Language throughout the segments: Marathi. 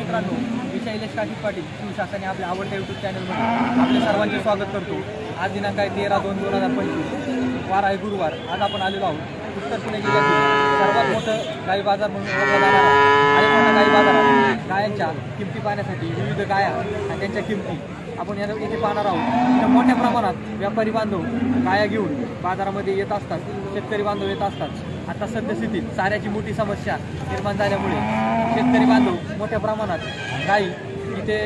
मित्रांनो, मी शैलेश काशीद पाटील शिवशासनाने आपल्या आवडत्या यूट्यूब चॅनलमध्ये आपले सर्वांचे स्वागत करतो। आज दिनांक आहे 13/2/2025, वार आहे गुरुवार। आज आपण आलेलो आहोत उत्तर पुणे जिल्ह्यातील सर्वात मोठं गाई बाजार म्हणून ओळखला जाणारा आळेफाटा गाई बाजारात गायांच्या किमती पाहण्यासाठी विविध गाया आणि त्यांच्या किमती आपण इथे पाहणार आहोत। तर मोठ्या प्रमाणात व्यापारी बांधव गाया घेऊन बाजारामध्ये येत असतात, शेतकरी बांधव येत असतात। आता सद्यस्थितीत चाऱ्याची मोठी समस्या निर्माण झाल्यामुळे शेतकरी बांधव मोठ्या प्रमाणात गाई इथे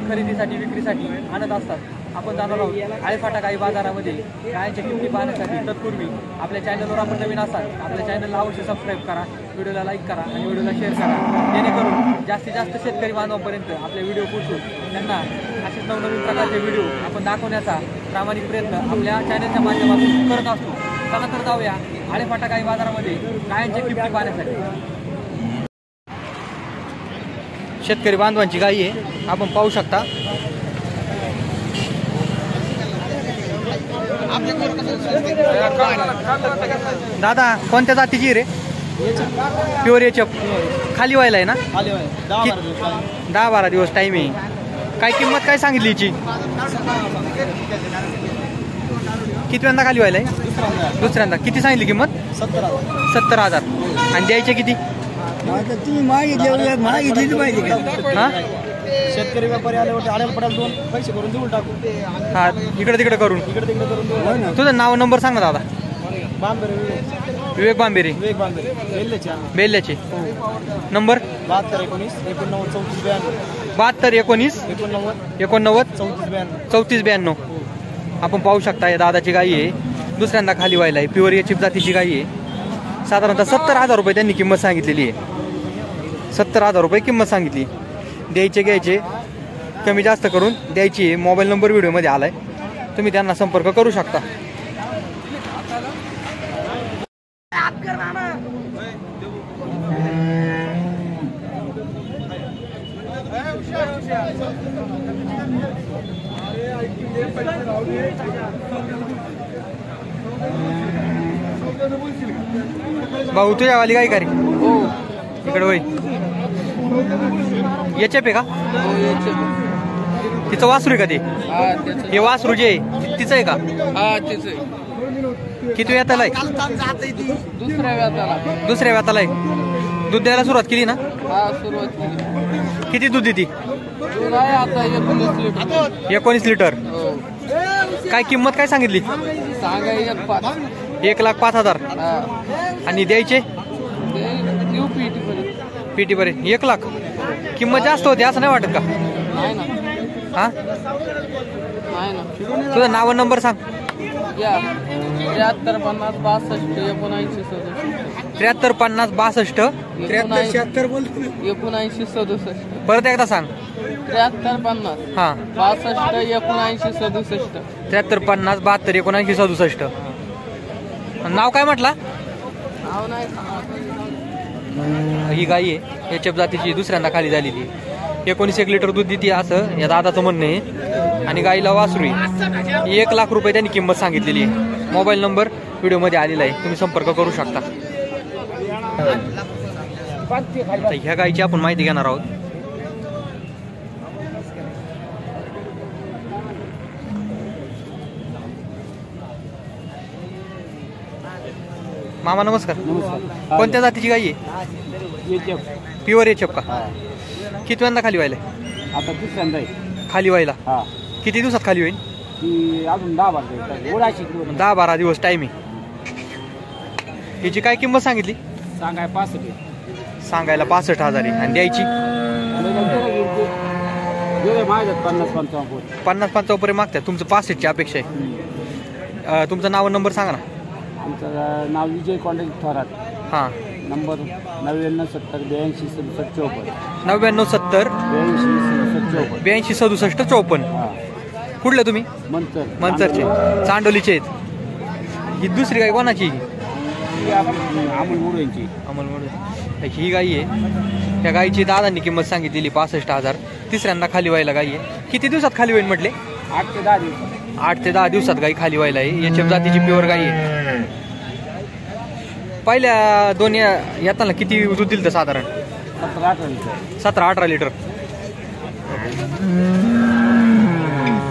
खरेदीसाठी विक्रीसाठी आणत असतात। आपण जाणार आहोत आळेफाटा गाई बाजारामध्ये गायांच्या किमती पाहण्यासाठी। तत्पूर्वी आपल्या चॅनलवर आपण नवीन असाल आपल्या चॅनलला अवश्य सबस्क्राईब करा, व्हिडिओला लाईक करा आणि व्हिडिओला शेअर करा, जेणेकरून जास्तीत जास्त शेतकरी बांधवांपर्यंत आपले व्हिडिओ पोहोचून त्यांना असेच नवनवीन प्रकारचे व्हिडिओ आपण दाखवण्याचा प्रामाणिक प्रयत्न आपल्या चॅनलच्या माध्यमातून करत असतो। चला तर जाऊया आळेफाटा गाई बाजारामध्ये गायांच्या किमती पाहण्यासाठी। शेतकरी बांधवांची गाई आहे, आपण पाहू शकता। दादा कोणत्या जातीची रे? प्युअर एचएफ खाली व्हायला आहे ना? 10-12 दिवस टाइम आहे। काय किंमत काय सांगितली हिची? कितव्यांदा खाली व्हायला आहे? दुसऱ्यांदा। किती सांगितली किंमत? 70,000। आणि द्यायचे किती? शेतकरी व्यापारी आल्यावर आड्याला दोन पैसे भरून देऊन टाकू। हा, इकडे तिकडे करून तुझं नाव नंबर सांग ना दादा। विवेक बांबेरे, बेल्ल्याचे नंबर 7219 89 34 92। आपण पाहू शकता या दादाची गाई आहे, दुसऱ्यांदा खाली व्हायला आहे। प्युअर एचएफ जातीची गाई आहे। साधारणतः 70,000 रुपये त्यांनी किंमत सांगितलेली आहे। 70,000 रुपये किंमत सांगितली। द्यायचे घ्यायचे कमी जास्त करून द्यायची आहे। मोबाईल नंबर व्हिडिओमध्ये आलाय, तुम्ही त्यांना संपर्क करू शकता। भाऊ तुझ्या वाली गाय का रे? हो, इकडे होय। एचएफ आहे का? तिचं वासरू आहे का ते? हे वासरू जे तिचं आहे का? किती व्याताला आहे? दुसऱ्या व्याताला आहे। दूध द्यायला सुरुवात केली ना? किती दूध देती? 19 लिटर। काय किंमत काय सांगितली? 1,05,000। आणि द्यायचे पीटी बरे 1 लाख। किंमत जास्त होते असं नाही वाटत का? हा, तुझं नाव नंबर सांग। 73 50 62 79 73 50 62 79 67। परत एकदा सांग। 73 50 हा 62 79 67। 73 50 72 79 67। नाव काय म्हटला? नाव नाही। ही गाई आहे एचएफ जातीची, दुसऱ्यांदा खाली झालेली। 19 लिटर दूध देते असं या दादाचं म्हणणं आहे। आणि गाईला वासरू 1 लाख रुपये त्यांनी किंमत सांगितलेली आहे। मोबाईल नंबर व्हिडिओमध्ये आलेला आहे, तुम्ही संपर्क करू शकता। ह्या गाईची आपण माहिती घेणार आहोत। मामा नमस्कार। कोणत्या जातीची गाई आहे? प्युअर एचएफ का? कितव्यांदा खाली व्हायला? आता दुसऱ्यांदा आहे खाली व्हायला। किती दिवसात खाली होईल? अजून 10-12 दिवस टाइम आहे। हिची काय किंमत सांगितली? सांगाय 65। सांगायला 65,000 आहे। आणि द्यायची 50-55 पर्यंत मागतात। तुमचं 65ची अपेक्षा आहे। तुमचं नाव नंबर सांगा ना। आमचं नाव विजय कॉन्टॅक्ट थोरात। हां, नंबर 99 70 82 67 54। 99 70 82 67 54। कुठले तुम्ही? मनसरचे, चांडोलीचे आहेत। ही दुसरी गाय कोणाची? अमोल मुळेंची। अमोल मुळे ही गाई आहे। त्या गायीची दादांनी किंमत सांगितलेली 65,000। तिसऱ्यांदा खाली व्हायला गाई आहे। किती दिवसात खाली होईल म्हटले? 8 ते 10 दिवसात। 8 ते 10 दिवसात गाई खाली व्हायला आहे। एचएफ जातीची प्युअर गाई आहे। पहिल्या दोन येताना किती दूध दिलं साधारण? 17-18 लिटर। 17-18 लिटर।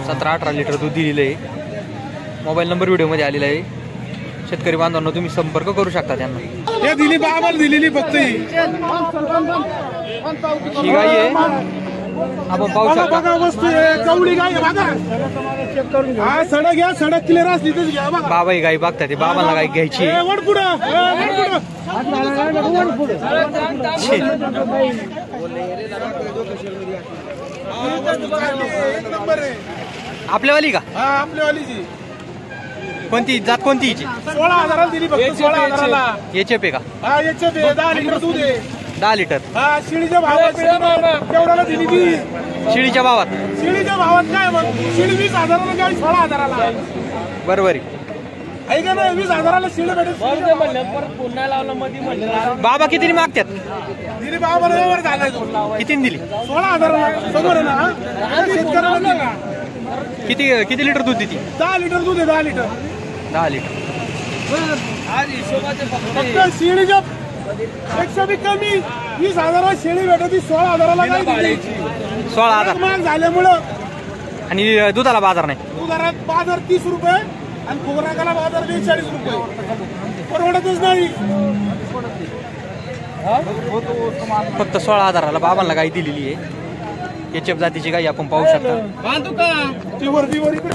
17-18 लिटर दूध दिलेलं आहे. मोबाईल नंबर व्हिडिओमध्ये आलेला आहे. शेतकरी बांधवांना तुम्ही संपर्क करू शकता त्यांना. दिली बाबाला दिलेली फक्त ही गाय आहे, आपण पाहू शकता. वस्तू आहे कवडी गाय बघा. हा सडक घ्या, सडक क्लिअर असली तर घ्या बघा. बाबा ही गाय बघता ते बाबाला गाय घ्यायची आहे. वड पुढं आपल्यावाली का? हा आपल्यावालीची. कोणती जात कोणती हिची? 16,000 दिली फक्त. 16,000 एचएफ आहे का? हा याच्या 10 लिटर दूध आहे. 10 लिटर हा शिळीच्या भावात तेवढ्याला दिली ती. शिळीच्या भावात. शिळीच्या भावात काय मग शिळी 20,000 गाय 16,000 बरोबर आहे. आहे का नाही? 20,000 शिळी भेटेल. बाबा किती मागतात? दिली बाबाला व्यवहार झालाय तो. किती दिली? 16,000 समोर आहे ना. शेतकऱ्याला किती किती लिटर दूध देते? 10 लिटर दूध आहे. 10 लिटर 10 लिटर. फक्त शिळीच्या पेक्षा बी कमी 20,000 शेळी भेटती. 16,000 काय दिली? 16,000 महाग झाल्यामुळं. आणि दुधाला बाजार नाही. दुधात बाजार 30 रुपये आणि खोराकाला बाजार 42 रुपये. परवडतच नाही. फक्त 16,000 बाबांना गाय दिलेली आहे. एचएफ जातीची गाय आपण पाहू शकता. ती वरती वर इकडे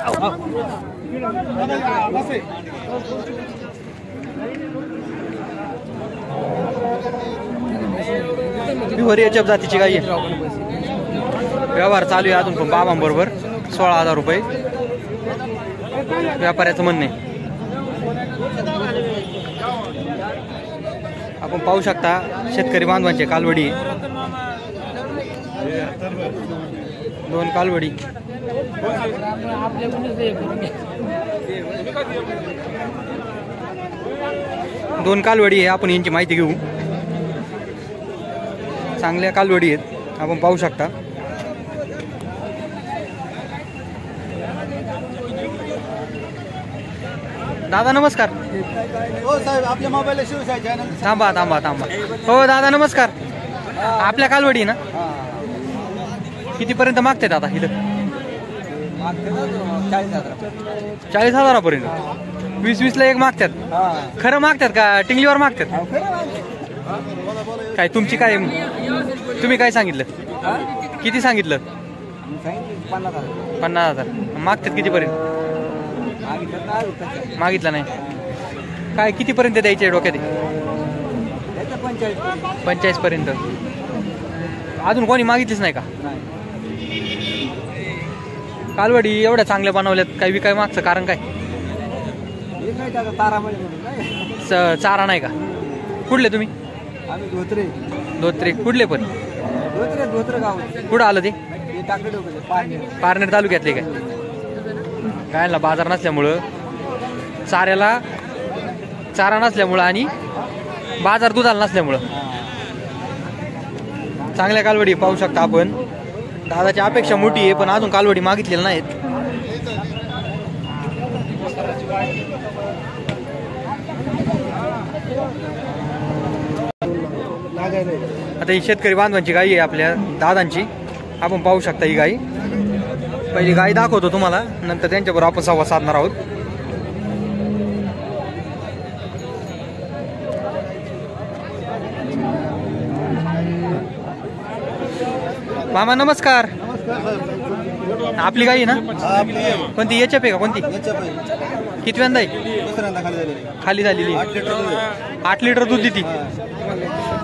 प्युअर एचएफ जातीची गाय आहे. व्यवहार चालू आहे अजून पण बाबांबरोबर. 16,000 रुपये व्यापाऱ्याचं म्हणणे. आपण पाहू शकता शेतकरी बांधवांचे कालवडी. 2 कालवडी. दोन कालवडी आहे. आपण यांची माहिती घेऊ. चांगल्या कालवडी आहेत आपण पाहू शकता. दादा नमस्कार. हो साहेब आपल्या मोबाईलला शिवसाई चॅनल. थांबा थांबा थांबा. हो दादा नमस्कार. आपल्या कालवडी ना कितीपर्यंत मागतात आता इथं? 40,000पर्यंत. 20-20 ला एक मागतात. खरं मागतात का टिंगलीवर मागतात? काय तुमची काय तुम्ही काय सांगितलं? किती सांगितलं? 50,000. मागतात कितीपर्यंत? मागितलं नाही. काय कितीपर्यंत द्यायचे डोक्यात? 45 पर्यंत. अजून कोणी मागितलीच नाही का? कालवडी एवढ्या चांगल्या बनवल्यात, काही विकाय मागचं कारण काय? चारा नाही का? कुठले तुम्ही? धोत्रे. कुठले पण? कुठं आलं ते? पारनेर तालुक्यातले काय? गायला बाजार नसल्यामुळं, चाऱ्याला चारा नसल्यामुळं आणि बाजार दुधाला नसल्यामुळं चांगल्या कालवडी पाहू शकता आपण. दादाची अपेक्षा मोठी आहे पण अजून कालवडी मागितलेल्या नाहीत. आता ही शेतकरी बांधवांची गाई आहे आपल्या दादांची. आपण पाहू शकता ही गाई. पहिली गाय दाखवतो तुम्हाला, नंतर त्यांच्याबरोबर आपण संवाद साधणार आहोत. मामा नमस्कार. आपली गाई आहे ना? कोणती एचएफ आहे का? कोणती? कितव्यांदा आहे? खाली झालेली. 8 लिटर दूध देते.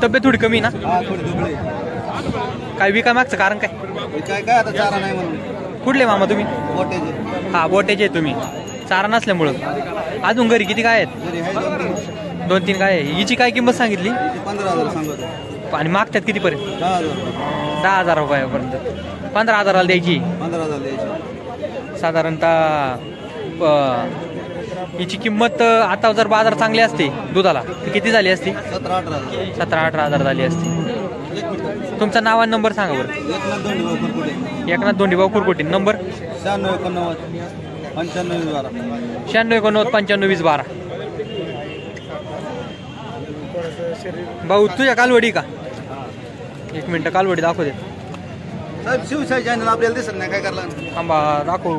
तब्येत थोडी कमी ना? काय विकाय मागचं कारण काय? काय आता चारा नाही म्हणून. कुठले मामा तुम्ही? हा बोटेचे तुम्ही. चारा नसल्यामुळं. अजून घरी किती काय आहेत? 2-3 काय आहे. हिची काय किंमत सांगितली? 15,000 सांगतो. आणि मागतात कितीपर्यंत? 10,000 रुपयापर्यंत. 15,000 द्यायची. 15,000 द्यायची. साधारणतः हिची किंमत आता जर बाजार चांगली असते दुधाला तर किती झाली असती? 17-18,000 झाली असती. तुमचं नाव आणि नंबर सांगा बरं. एकनाथ दोंडीभाऊ कुरकोटी. नंबर 96-89-95-20-12. भाऊ तुझ्या कालवडी का? 1 मिनिट कालवडी दाखव दे. साहेब शिवशाही चॅनल आपल्याला दिसत नाही काय करला थांबा दाखवू.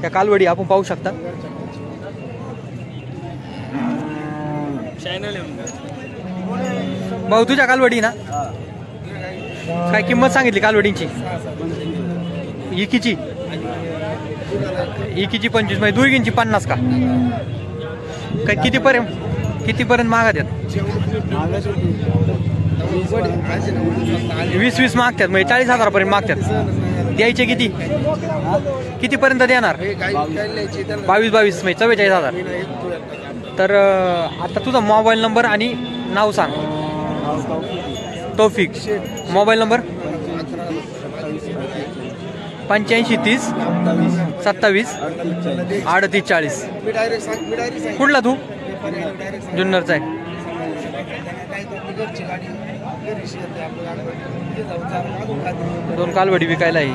त्या कालवडी आपण पाहू शकता. भाऊ तुझ्या कालवडी ना काय किंमत सांगितली कालवडींची? इकीची 25 म्हणजे दुर्गींची 50 का काय? कितीपर्यंत मागत आहेत? 20 मागतात म्हणजे 40,000 मागतात. द्यायचे कितीपर्यंत देणार? 22 म्हणजे 44,000. तर आता तुझा मोबाईल नंबर आणि नाव सांग. तौफिक. Mobile number 85 30 27 38 40. कुठला तू? जुन्नरचा आहे. दोन कालवडी विकायला आहे.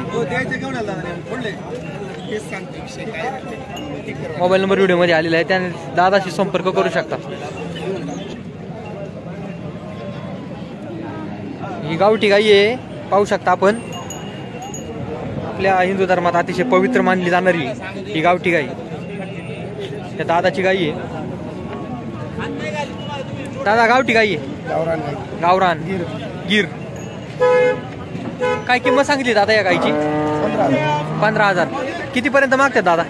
मोबाईल नंबर व्हिडिओमध्ये आलेला आहे, त्याने दादाशी संपर्क करू शकता. ही गावठी गाई आहे, पाहू शकता आपण. आपल्या हिंदू धर्मात अतिशय पवित्र मानली जाणारी ही गावठी गाई त्या दादाची गाई आहे. दादा गावठी गाई आहे, गावरान गिर. काय किंमत सांगितली दादा या गाईची? 15,000. कितीपर्यंत मागतात दादा?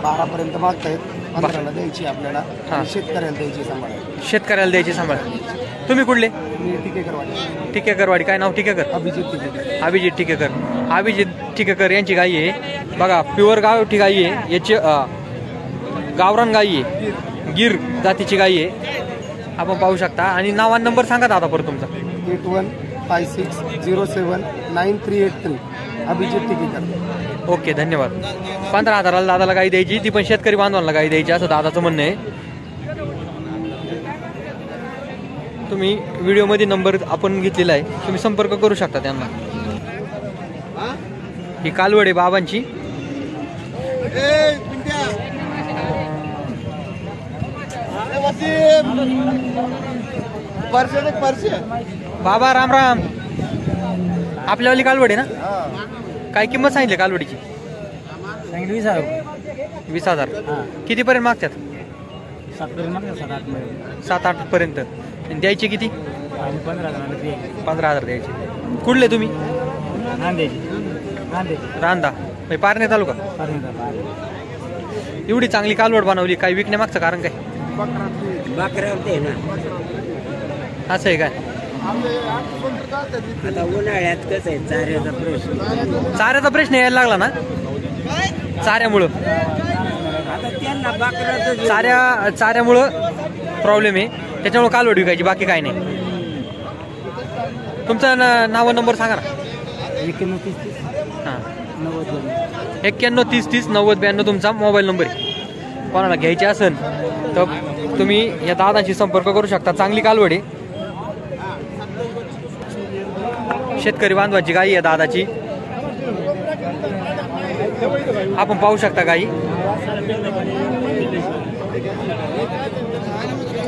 12 मागतायत. 15ला द्यायची आपल्याला. शेतकऱ्याला द्यायची सांभाळ. तुम्ही कुठले? टिकेकरवाडी. काय नाव? टिकेकर. अभिजित टिकेकर यांची गाई आहे बघा. प्युअर गावठी गाई आहे. याची गावरान गाई आहे, गिर जातीची गाई आहे. आपण पाहू शकता. आणि नाव आणि नंबर सांगा दादा परत तुमचा. 8156079383. अभिजित टिकेकर. ओके, धन्यवाद. 15,000ला दादाला गाई द्यायची, ती पण शेतकरी बांधवांना गाई द्यायची असं दादाचं म्हणणं आहे. तुम्ही व्हिडिओमध्ये नंबर आपण घेतलेला आहे, तुम्ही संपर्क करू शकता त्यांना. ही कालवड आहे बाबांची. बाबा राम राम. आपल्यावाली कालवड आहे ना? काय किंमत सांगितली कालवडीची? 20,000. कितीपर्यंत मागतात? 7-8 पर्यंत. द्यायचे किती? 15,000 द्यायचे. कुठले तुम्ही? रांदा पारणे तालुका. एवढी चांगली कालवड बनवली, काय विकण्यामागचं कारण काय? असं आहे काय? आता उन्हाळ्यात कसं आहे, चाऱ्याचा प्रश्न यायला लागला ना चाऱ्यामुळं. चाऱ्यामुळं प्रॉब्लेम आहे, त्याच्यामुळे कालवड विकायची, बाकी काय नाही. तुमचं नाव नंबर सांगा ना. 91 30 30 90 92 तुमचा मोबाईल नंबर आहे. कोणाला घ्यायचे असेल तर तुम्ही या दादाशी संपर्क करू शकता. चांगली कालवड आहे, शेतकरी बांधवाची गाई आहे दादाची. आपण पाहू शकता गाई.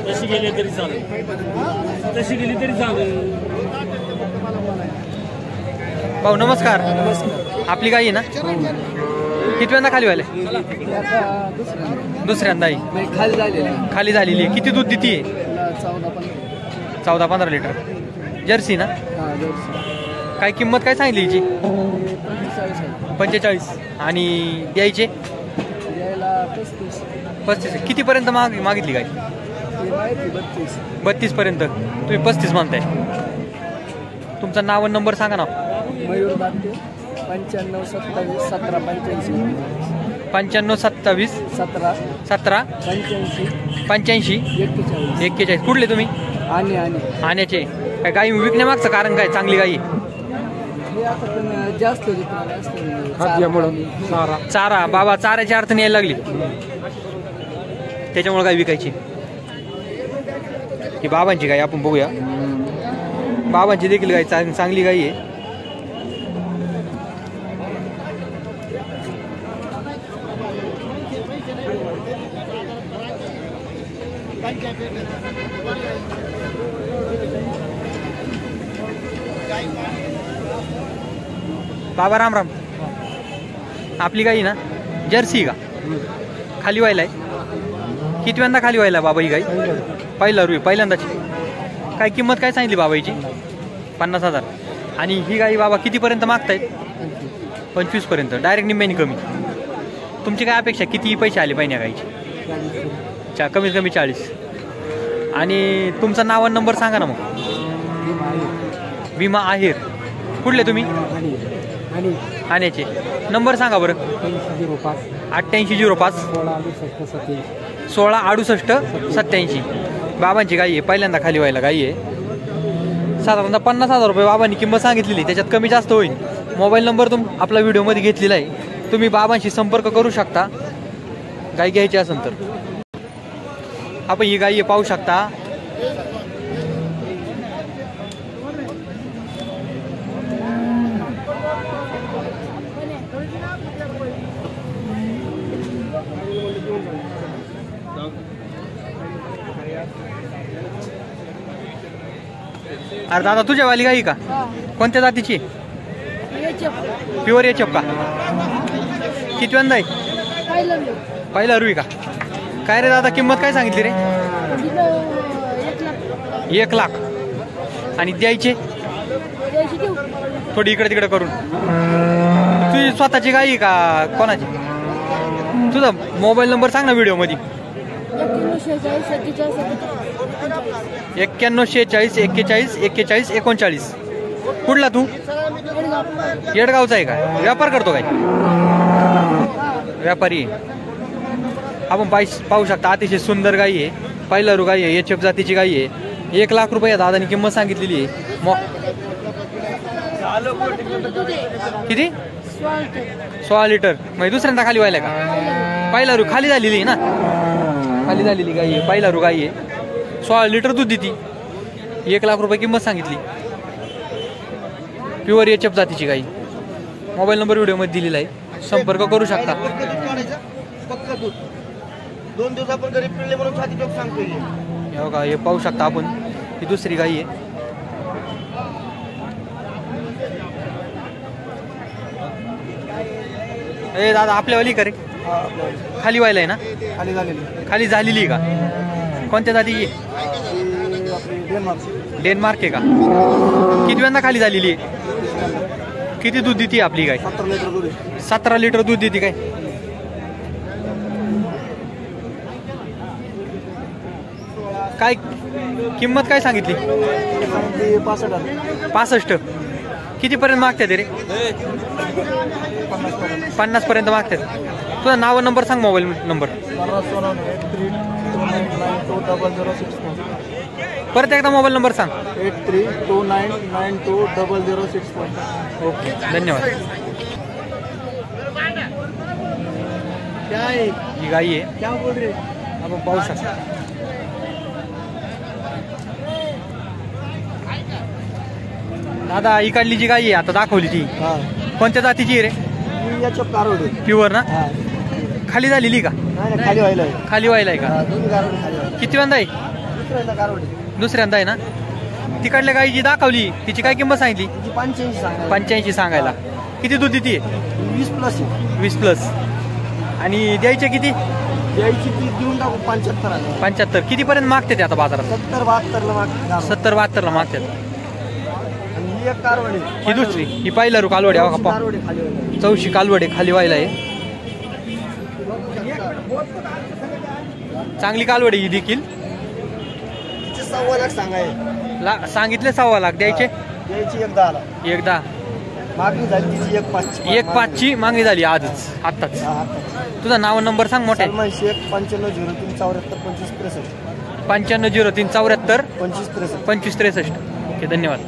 तशी गेली तरी चालेल. भाऊ नमस्कार. आपली गाई आहे ना? कितव्यांदा खाली व्हायला? दुसऱ्यांदा खाली झालेली आहे. किती दूध देते? 14-15 लिटर. जर्सी ना? काय किंमत काय सांगितली हिची? 45. आणि द्यायचे 35. कितीपर्यंत मागितली गाय? 32 पर्यंत. तुम्ही 35 मानताय. तुमचं नाव आणि नंबर सांगा ना. मयूर बागते 95 27 17 85. 95 27 17 17 85 41. कुठले तुम्ही? आण्याचे. काय गाई विकण्यामागचं कारण काय? चांगली गाई जास्त चारा. बाबा चाऱ्याची अडचण यायला लागली, त्याच्यामुळे गाय विकायची. ही बाबांची गाय आपण बघूया. बाबांची देखील गाय चांगली गाई आहे. बाबा राम राम. आपली गाई ना जर्सी का खाली व्हायला आहे? कितव्यांदा खाली व्हायला बाबा ही गाई? पहिला रुई पहिल्यांदाची. काय किंमत काय सांगितली बाबा हिची? 50,000. आणि ही गाई बाबा कितीपर्यंत मागतायत? 25 पर्यंत. डायरेक्ट निम्म्यानी कमी. तुमची काय अपेक्षा किती पैसे आले पाहिजे गाईचे? कमीत कमी 40. आणि तुमचं नाव आणि नंबर सांगा ना मग. विमा आहेर. कुठले तुम्ही? ठाण्याचे. नंबर सांगा बरं. 8805 1668 बाबांची गाई आहे. पहिल्यांदा खाली व्हायला गाई आहे. साधारणतः 50,000 रुपये बाबांनी किंमत सांगितलेली. त्याच्यात कमी जास्त होईल. मोबाईल नंबर आपला व्हिडिओमध्ये घेतलेला आहे. तुम्ही बाबांशी संपर्क करू शकता गाई घ्यायची असेल तर. आपण ही गाई पाहू शकता. अरे दादा तुझ्या वाली गाई का? कोणत्या जातीची? प्युअर एचएफ का? कितव्यांदा आहे? पहिला रुई का? काय रे दादा किंमत काय सांगितली रे? 1 लाख. आणि द्यायचे थोडी इकडे तिकडे करून. तुझी स्वतःची गाई का कोणाची? तुझा मोबाईल नंबर सांग ना व्हिडिओ मध्ये. 9146 41 41 39. कुठला तू? येडगावचा आहे का? व्यापार करतो काय? व्यापारी. आपण पाहू शकता अतिशय सुंदर गाई आहे. पहिला रू गाई आहे. एचएफ जातीची गाई आहे. 1 लाख रुपये दादानी किंमत सांगितलेली आहे. किती? 16 लिटर. म्हणजे दुसऱ्यांदा खाली व्हायला का? पहिला रू खाली झालेली आहे ना? खाली झालेली गाई आहे. पहिला रू गाई आहे. 16 लिटर दूध देती. 1 लाख रुपये किंमत सांगितली. प्युअर एचएफ जातीची गाई. मोबाईल नंबर व्हिडिओमध्ये दिलेला आहे. संपर्क करू शकता. 2 दिवसापर्यंत घरी पिळले म्हणून छाती टोक सांगतोय. हे पाहू शकता आपण. ही दुसरी गाई आहे. ए दादा आपल्यावाली का रे? खाली व्हायला आहे ना? खाली झालेली का? कोणत्या जातीची? डेन्मार्क आहे का? कितव्यांदा खाली झालेली आहे? किती दूध देते आपली गाय? 17 लिटर दूध देते काय? काय किंमत काय सांगितली? 65. कितीपर्यंत मागतात रे? 50 पर्यंत मागतात. तुझा नाव नंबर सांग. मोबाईल नंबर परत एकदा मोबाईल नंबर सांग. 8329920061. ओके धन्यवाद. ही गाई आहे. आपण पाहू शकता. दादा इकडली जी गाई आहे आता दाखवली ती कोणत्या जातीची आहे रे? प्युअर ना? खाली झालेली का? खाली व्हायला आहे का? कितव्यांदा आहे? दुसऱ्यांदा आहे ना? तिकडल्या गाई जी दाखवली तिची काय किंमत सांगितली? 85 सांगायला. किती दूध देते? 20+. आणि द्यायचे किती? देऊन टाकू 75. कितीपर्यंत मागते ते आता बाजारात? 70-72 ला मागतात. ही दुसरी ही पहिला रू कालवडे. चौशी कालवडे खाली व्हायला आहे. चांगली कालवडे ही देखील. 1.25 लाख सांगितले 1.25 लाख. द्यायचे? 1.10. मागणी झाली तिची 1.5ची मागणी झाली आजच आत्ताच. तुझा नाव नंबर सांग. मोठे 9503742563. 950374 2563. 2563. ओके धन्यवाद.